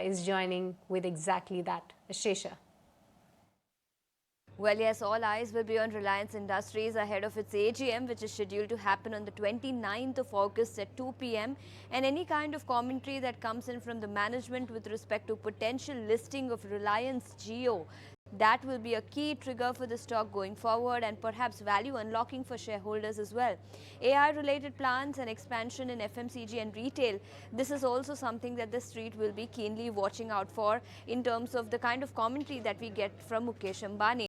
is joining with exactly that. Shesha. Well, yes, all eyes will be on Reliance Industries ahead of its AGM, which is scheduled to happen on the 29th of August at 2 p.m. And any kind of commentary that comes in from the management with respect to potential listing of Reliance Jio, that will be a key trigger for the stock going forward and perhaps value unlocking for shareholders as well. AI related plans and expansion in FMCG and retail, this is also something that the street will be keenly watching out for in terms of the kind of commentary that we get from Mukesh Ambani.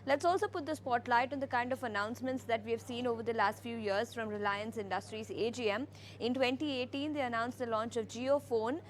Let's also put the spotlight on the kind of announcements that we have seen over the last few years from Reliance Industries AGM. In 2018, they announced the launch of JioPhone,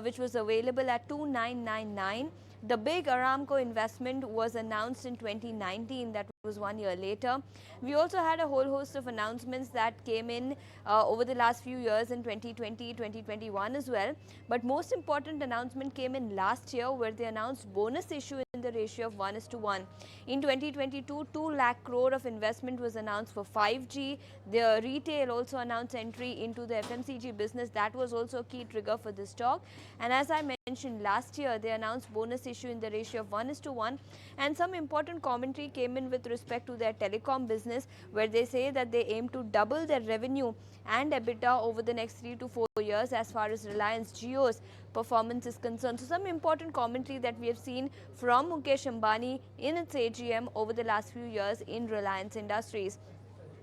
which was available at 2999. The big Aramco investment was announced in 2019, that was 1 year later. We also had a whole host of announcements that came in over the last few years in 2020, 2021 as well. But most important announcement came in last year, where they announced bonus issue in the ratio of 1:1. In 2022, 2 lakh crore of investment was announced for 5G. The retail also announced entry into the FMCG business. That was also a key trigger for the stock. And as I mentioned last year, they announced bonus issue in the ratio of 1:1. And some important commentary came in with respect to their telecom business, where they say that they aim to double their revenue and EBITDA over the next 3 to 4 years as far as Reliance Jio's performance is concerned. So some important commentary that we have seen from Mukesh Ambani in its AGM over the last few years in Reliance Industries.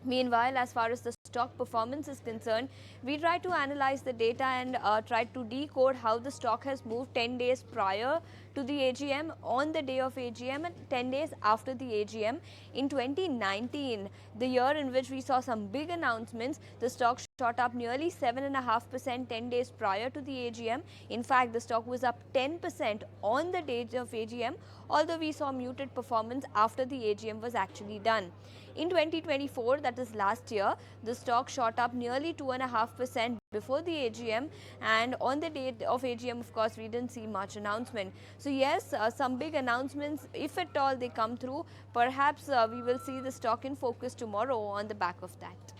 Meanwhile, as far as the stock performance is concerned, we try to analyze the data and try to decode how the stock has moved 10 days prior to the AGM, on the day of AGM, and 10 days after the AGM. In 2019, the year in which we saw some big announcements, the stock shot up nearly 7.5% 10 days prior to the AGM. In fact, the stock was up 10% on the day of AGM, although we saw muted performance after the AGM was actually done. In 2024, that is last year, the stock shot up nearly 2.5% before the AGM, and on the day of AGM, of course, we didn't see much announcement. So yes, some big announcements, if at all they come through, perhaps we will see the stock in focus tomorrow on the back of that.